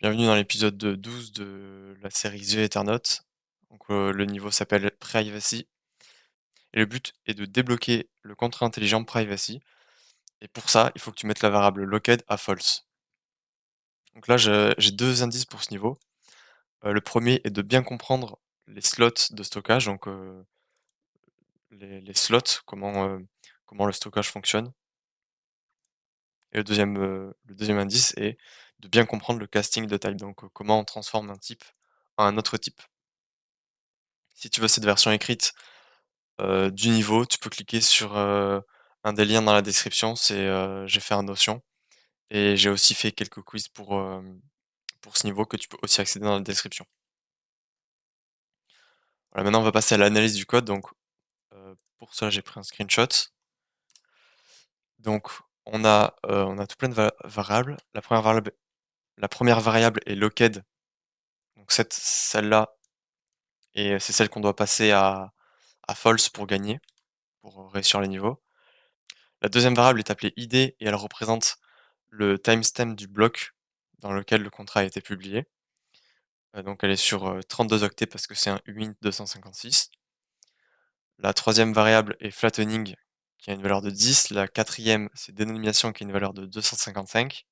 Bienvenue dans l'épisode 12 de la série The Eternauts. Le niveau s'appelle Privacy et le but est de débloquer le contrat intelligent Privacy et pour ça, il faut que tu mettes la variable locked à false. Donc là, j'ai 2 indices pour ce niveau. Le premier est de bien comprendre les slots de stockage, les slots, comment le stockage fonctionne. Et le deuxième indice est de bien comprendre le casting de type, comment on transforme un type en un autre type. Si tu veux cette version écrite du niveau, tu peux cliquer sur, un des liens dans la description, j'ai fait un Notion et j'ai aussi fait quelques quiz pour ce niveau que tu peux aussi accéder dans la description. Voilà, maintenant on va passer à l'analyse du code, pour ça j'ai pris un screenshot. Donc on a tout plein de variables. La première variable est locked, donc celle-là et c'est celle qu'on doit passer à false pour gagner, pour réussir les niveaux. La deuxième variable est appelée id et elle représente le timestamp du bloc dans lequel le contrat a été publié. Donc elle est sur 32 octets parce que c'est un uint 256. La troisième variable est flattening qui a une valeur de 10. La quatrième, c'est dénomination qui a une valeur de 255.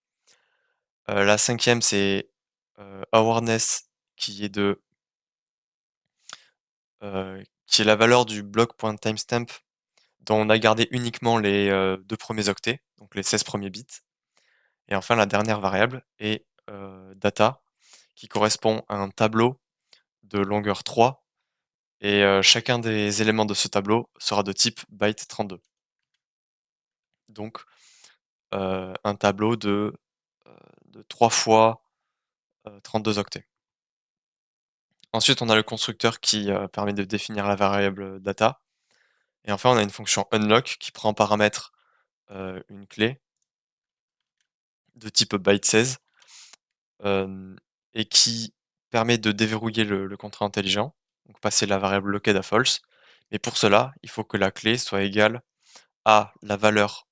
La cinquième, c'est awareness qui est qui est la valeur du bloc.timestamp dont on a gardé uniquement les 2 premiers octets, donc les 16 premiers bits. Et enfin, la dernière variable est data, qui correspond à un tableau de longueur 3, et chacun des éléments de ce tableau sera de type byte 32. Donc, un tableau heu, de 3 fois 32 octets. Ensuite, on a le constructeur qui permet de définir la variable data. Et enfin, on a une fonction unlock qui prend en paramètre une clé de type byte 16, hem et qui permet de déverrouiller le contrat intelligent, donc passer la variable locked à false. Mais pour cela, il faut que la clé soit égale à la valeur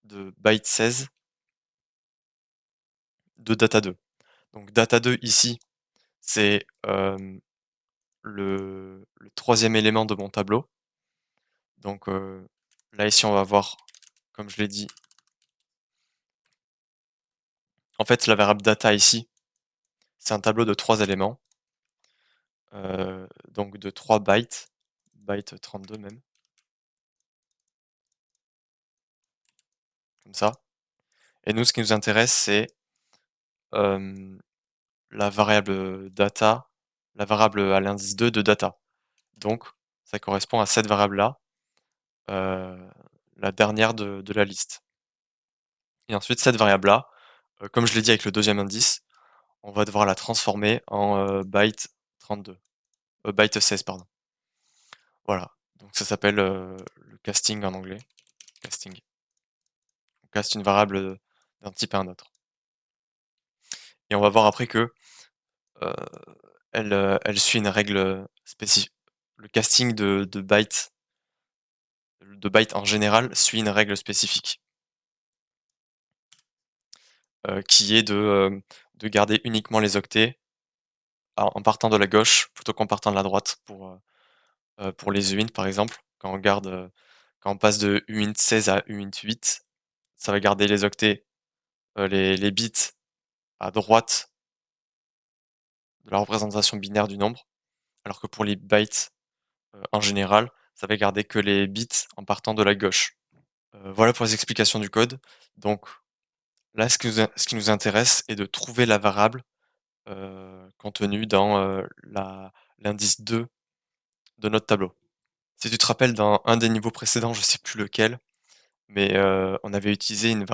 de byte 16 de data 2. Donc data 2 ici, c'est le 3e élément de mon tableau. Donc là ici on va voir, comme je l'ai dit, en fait la variable data ici, c'est un tableau de 3 éléments, donc de 3 bytes, byte 32 même, comme ça. Et nous ce qui nous intéresse c'est hem, la variable data, la variable à l'indice 2 de data. Donc ça correspond à cette variable-là, heu, la dernière de la liste. Et ensuite cette variable-là, comme je l'ai dit avec le deuxième indice, on va devoir la transformer en byte 32, byte 16 pardon. Voilà, donc ça s'appelle le casting en anglais, casting. On caste une variable d'un type à un autre. Et on va voir après que euh, elle suit une règle spécifique. Le casting de bytes en général suit une règle spécifique, qui est de garder uniquement les octets en partant de la gauche plutôt qu'en partant de la droite pour les uint par exemple. Quand on passe de uint 16 à uint 8, ça va garder les octets, les bits à droite de la représentation binaire du nombre, alors que pour les bytes, en général, ça va garder que les bits en partant de la gauche. Voilà pour les explications du code. Donc là, ce qui nous intéresse est de trouver la variable, contenue dans, l'indice 2 de notre tableau. Si tu te rappelles dans un des niveaux précédents, je sais plus lequel, mais, on avait utilisé une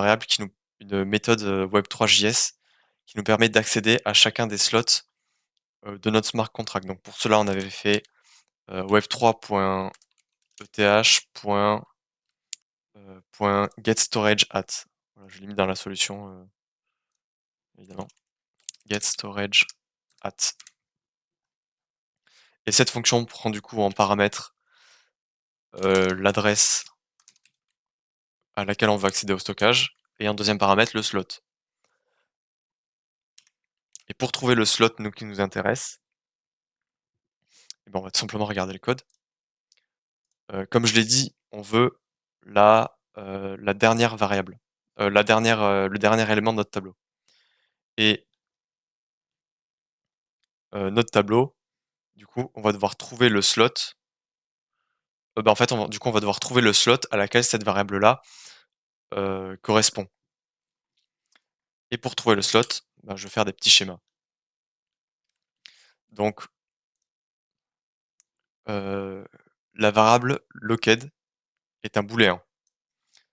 méthode, Web3.js qui nous permet d'accéder à chacun des slots, de notre smart contract. Donc pour cela, on avait fait, web3.eth.getStorageAt. Voilà, je l'ai mis dans la solution, évidemment. GetStorageAt. Et cette fonction prend du coup en paramètre l'adresse à laquelle on veut accéder au stockage et en deuxième paramètre le slot. Et pour trouver le slot qui nous intéresse, eh ben, on va tout simplement regarder le code. Comme je l'ai dit, on veut la dernière variable, le dernier élément de notre tableau. Et notre tableau, du coup, on va devoir trouver le slot. Bah, en fait, du coup, on va devoir trouver le slot à laquelle cette variable-là correspond. Et pour trouver le slot, bah, je vais faire des petits schémas. Donc, la variable locked est un booléen.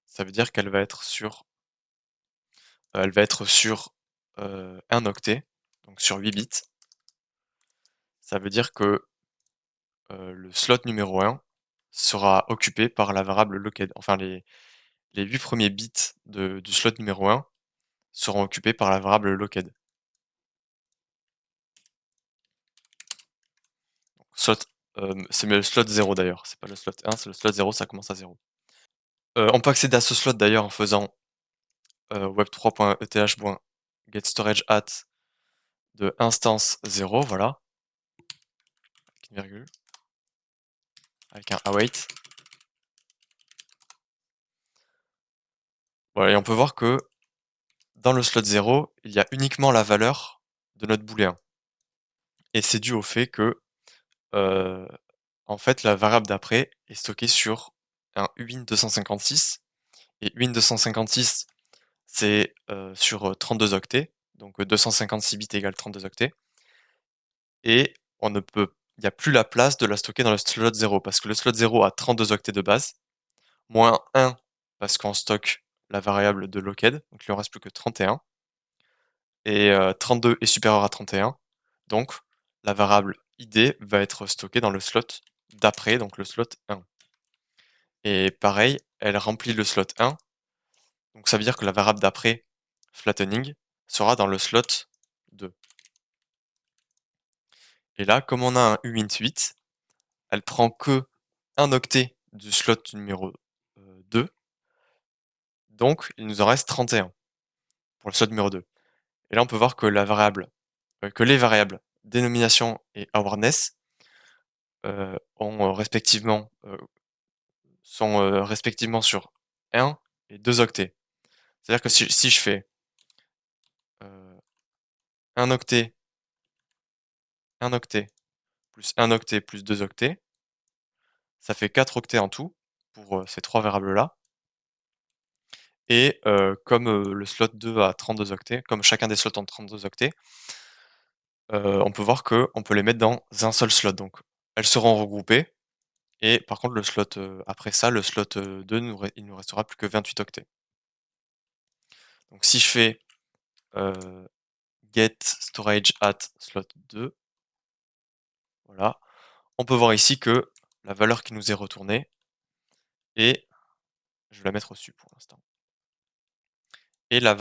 Ça veut dire qu'elle va être sur, elle va être sur 1 octet, donc sur 8 bits. Ça veut dire que le slot numéro 1 sera occupé par la variable locked. Enfin, les 8 premiers bits du slot numéro 1 seront occupés par la variable locked. Slot, c'est le slot 0 d'ailleurs, c'est pas le slot 1, c'est le slot 0, ça commence à 0. On peut accéder à ce slot d'ailleurs en faisant web3.eth.getStorageAt de instance 0, voilà, avec une virgule, avec un await. Voilà, et on peut voir que dans le slot 0, il y a uniquement la valeur de notre booléen. Et c'est dû au fait que, euh, en fait, la variable d'après est stockée sur un Uint256. Et Uint256, c'est sur 32 octets, donc 256 bits égale 32 octets. Et il n'y a plus la place de la stocker dans le slot 0, parce que le slot 0 a 32 octets de base, moins 1 parce qu'on stocke la variable de locked, donc il en reste plus que 31. Et 32 est supérieur à 31, donc la variable id va être stockée dans le slot d'après, donc le slot 1. Et pareil, elle remplit le slot 1, donc ça veut dire que la variable d'après, flattening, sera dans le slot 2. Et là, comme on a un uint8, elle prend que un octet du slot numéro 2, donc il nous en reste 31 pour le slot numéro 2. Et là, on peut voir que que les variables dénomination et awareness sont respectivement sur 1 et 2 octets. C'est-à-dire que si je fais 1 octet, 1 octet, plus 1 octet, plus 2 octets, ça fait 4 octets en tout pour ces trois variables-là. Et comme le slot 2 a 32 octets, comme chacun des slots ont 32 octets, on peut voir qu'on peut les mettre dans un seul slot. Donc elles seront regroupées. Et par contre, le slot après ça, le slot 2, il nous restera plus que 28 octets. Donc si je fais get storage at slot 2, voilà, on peut voir ici que la valeur qui nous est retournée est, je vais la mettre au-dessus pour l'instant, et la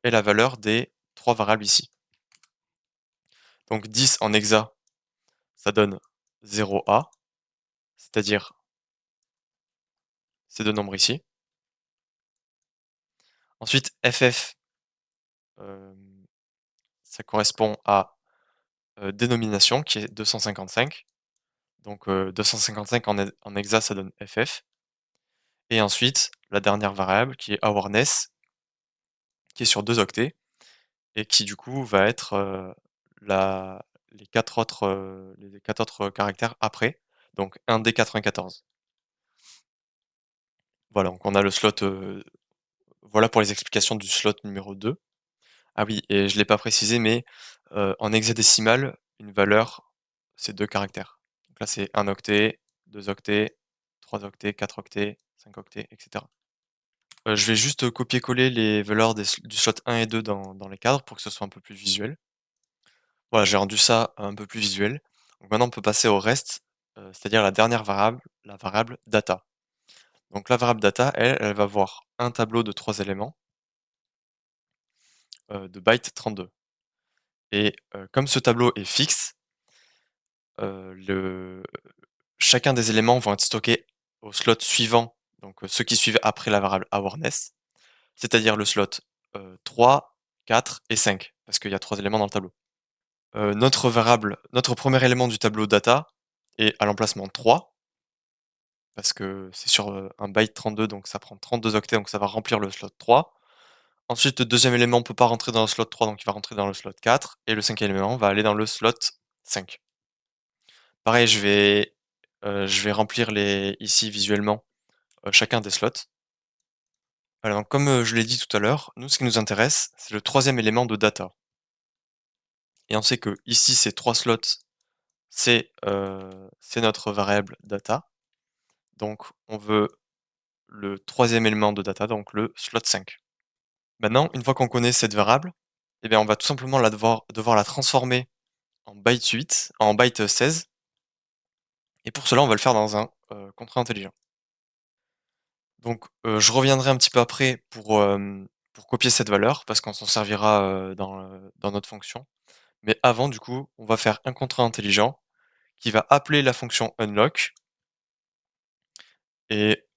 valeur des trois variables ici. Donc 10 en hexa, ça donne 0A, c'est-à-dire ces deux nombres ici. Ensuite, FF, ça correspond à dénomination qui est 255. Donc 255 en hexa, ça donne FF. Et ensuite, la dernière variable qui est awareness, qui est sur 2 octets, et qui du coup va être les 4 autres caractères après, donc 1D94. Voilà, donc on a le slot, voilà pour les explications du slot numéro 2. Ah oui, et je ne l'ai pas précisé, mais en hexadécimal, une valeur, c'est 2 caractères. Donc là, c'est 1 octet, 2 octets, 3 octets, 4 octets, 5 octets, etc. Je vais juste copier-coller les valeurs du slot 1 et 2 dans les cadres pour que ce soit un peu plus visuel. Voilà, j'ai rendu ça un peu plus visuel. Donc maintenant, on peut passer au reste, c'est-à-dire la dernière variable, la variable data. Donc la variable data, elle va avoir un tableau de 3 éléments de byte 32. Et comme ce tableau est fixe, le chacun des éléments vont être stockés au slot suivant, donc ceux qui suivent après la variable awareness, c'est-à-dire le slot 3, 4 et 5. parce qu'il y a 3 éléments dans le tableau. Notre premier élément du tableau data est à l'emplacement 3 parce que c'est sur, un byte 32 donc ça prend 32 octets, donc ça va remplir le slot 3. Ensuite, le deuxième élément peut pas rentrer dans le slot 3, donc il va rentrer dans le slot 4 et le cinquième élément va aller dans le slot 5. Pareil, je vais remplir ici visuellement, chacun des slots. Alors donc comme, je l'ai dit tout à l'heure, nous ce qui nous intéresse, c'est le troisième élément de data et on sait que ici ces 3 slots, c'est notre variable data. Donc on veut le troisième élément de data, donc le slot 5. Maintenant, une fois qu'on connaît cette variable, eh bien, on va tout simplement devoir la transformer en byte 8, en byte 16, et pour cela, on va le faire dans un contrat intelligent. Donc, je reviendrai un petit peu après pour copier cette valeur, parce qu'on s'en servira dans notre fonction. Mais avant, du coup, on va faire un contrat intelligent qui va appeler la fonction unlock et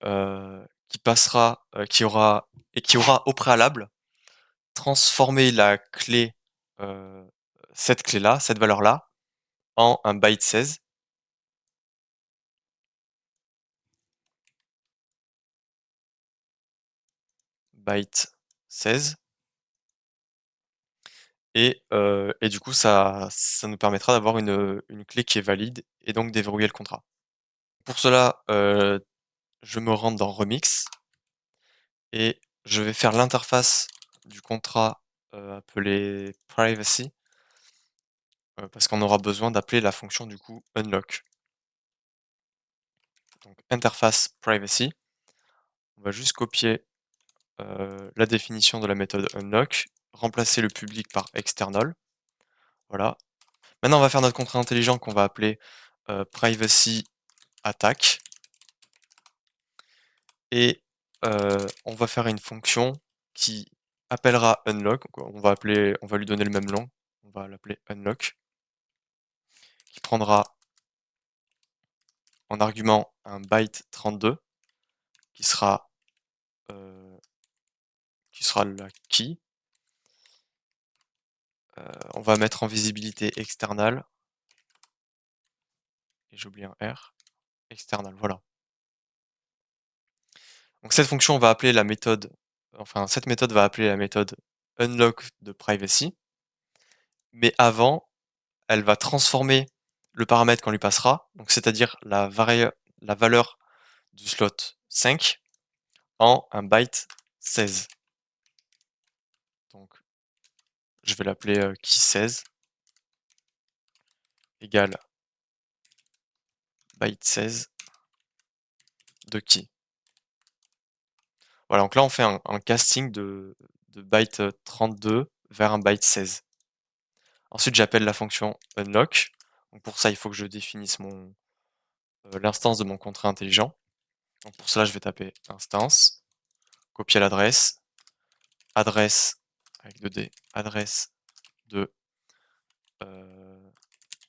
qui aura au préalable transformé heu, cette clé-là, cette valeur-là, en un byte 16. Byte 16 et du coup ça nous permettra d'avoir une clé qui est valide et donc déverrouiller le contrat. Pour cela, je me rends dans Remix et je vais faire l'interface du contrat, appelé privacy, parce qu'on aura besoin d'appeler la fonction du coup unlock. Donc interface privacy, on va juste copier, la définition de la méthode unlock, remplacer le public par external, voilà. Maintenant on va faire notre contrat intelligent qu'on va appeler, privacy attack et on va faire une fonction qui appellera unlock, donc on va lui donner le même nom, on va l'appeler unlock, qui prendra en argument un byte 32 qui sera, heu, la key. On va mettre en visibilité external et j'ai oublié un R, external, voilà. Donc cette méthode va appeler la méthode unlock de privacy, mais avant, elle va transformer le paramètre qu'on lui passera, donc c'est-à-dire la valeur du slot 5 en un byte 16. Donc je vais l'appeler, key16 égale byte 16 de key. Voilà, donc là on fait un casting de byte, 32 vers un byte 16. Ensuite j'appelle la fonction unlock. Donc pour ça il faut que je définisse l'instance de mon contrat intelligent. Donc pour cela je vais taper instance, copier l'adresse, adresse avec 2D, adresse de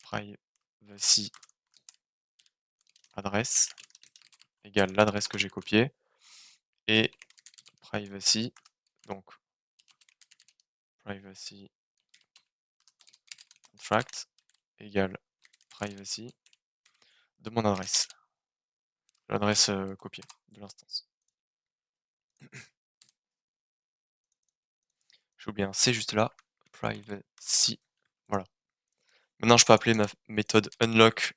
privacy adresse égale l'adresse que j'ai copiée et privacy, donc privacy contract égale privacy de mon adresse, l'adresse copiée de l'instance. J'ai oublié un C juste là, privacy, voilà. Maintenant je peux appeler ma méthode unlock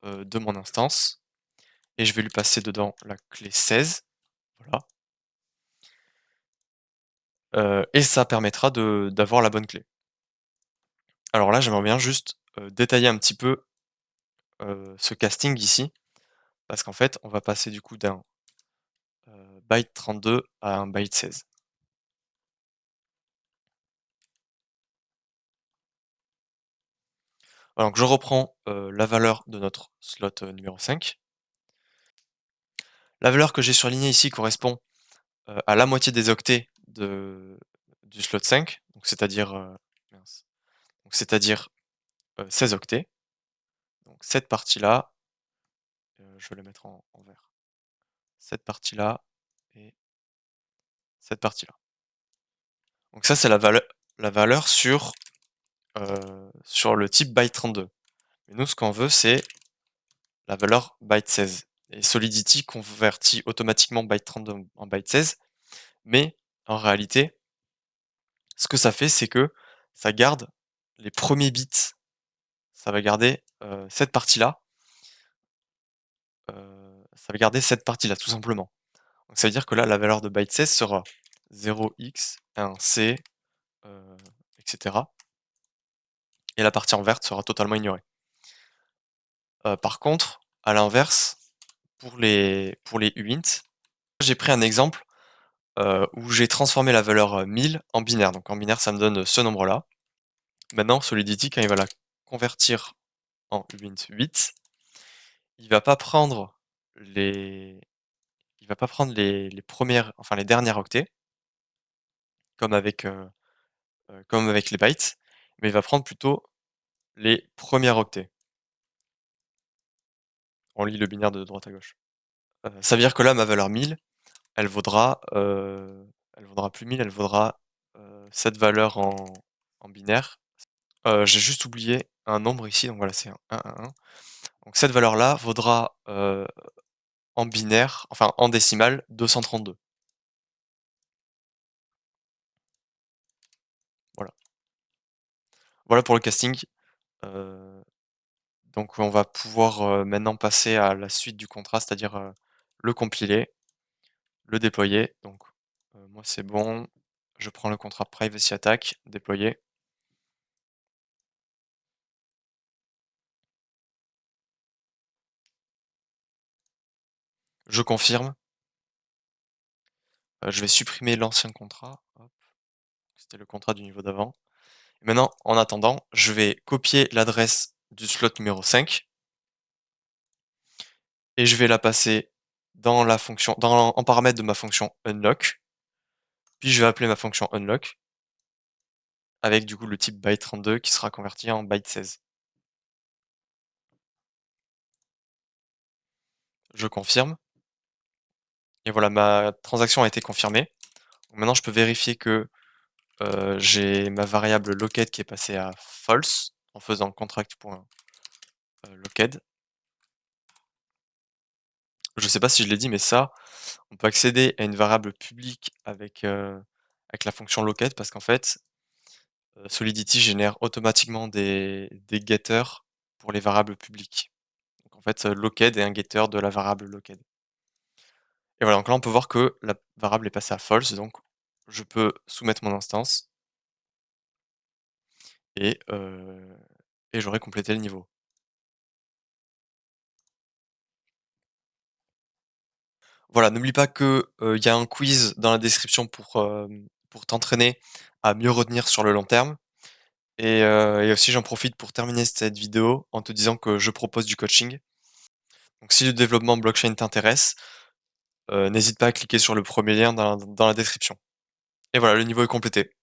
de mon instance et je vais lui passer dedans la clé 16, voilà. Et ça permettra d'avoir la bonne clé. Alors là, j'aimerais bien juste, détailler un petit peu, ce casting ici, parce qu'en fait, on va passer du coup d'un, byte 32 à un byte 16. Alors donc je reprends, la valeur de notre slot, numéro 5. La valeur que j'ai surlignée ici correspond, à la moitié des octets du slot 5, donc c'est-à-dire, mince, donc c'est-à-dire, 16 octets. Donc cette partie-là, je vais la mettre en vert. Cette partie-là et cette partie-là. Donc ça, c'est la valeur. la valeur sur le type byte 32. Mais nous, ce qu'on veut, c'est la valeur byte 16. Et Solidity convertit automatiquement byte 32 en byte 16, mais en réalité, ce que ça fait, c'est que ça garde les premiers bits. Ça va garder cette partie-là. Ça va garder cette partie-là, tout simplement. Donc ça veut dire que là, la valeur de byte 16 sera 0x, 1c, etc. Et la partie en verte sera totalement ignorée. Par contre, à l'inverse, pour les uint, j'ai pris un exemple où j'ai transformé la valeur 1000 en binaire. Donc en binaire, ça me donne ce nombre-là. Maintenant, Solidity, quand il va la convertir en uint 8, il va pas prendre les, il va pas prendre les premières, enfin les dernières octets, comme avec, comme avec les bytes, mais il va prendre plutôt les premières octets. On lit le binaire de droite à gauche. Ça veut dire que là, ma valeur 1000, elle vaudra plus 1000, elle vaudra cette valeur en binaire. J'ai juste oublié un nombre ici, donc voilà, c'est un 1, 1, 1. Donc cette valeur-là vaudra en binaire, enfin en décimale, 232. Voilà. Voilà pour le casting. Euh, donc on va pouvoir maintenant passer à la suite du contrat, c'est-à-dire le compiler, le déployer. Donc moi c'est bon, je prends le contrat privacy attack, déployer. Je confirme. Je vais supprimer l'ancien contrat. Hop, c'était le contrat du niveau d'avant. Maintenant, en attendant, je vais copier l'adresse du slot numéro 5 et je vais la passer dans la fonction, en paramètre de ma fonction unlock. Puis je vais appeler ma fonction unlock avec du coup le type byte 32 qui sera converti en byte 16. Je confirme. Et voilà, ma transaction a été confirmée. Donc maintenant, je peux vérifier que j'ai ma variable locked qui est passée à false en faisant contract.locked. Je sais pas si je l'ai dit, mais ça, on peut accéder à une variable publique avec la fonction locked parce qu'en fait, Solidity génère automatiquement des getters pour les variables publiques. Donc en fait, locked est un getter de la variable locked. Et voilà, donc là, on peut voir que la variable est passée à false, donc je peux soumettre mon instance et, heu, et j'aurai complété le niveau. Voilà, n'oublie pas que, il y a un quiz dans la description pour t'entraîner à mieux retenir sur le long terme. Et aussi, j'en profite pour terminer cette vidéo en te disant que je propose du coaching. Donc si le développement blockchain t'intéresse, n'hésite pas à cliquer sur le premier lien dans la description. Et voilà, le niveau est complété.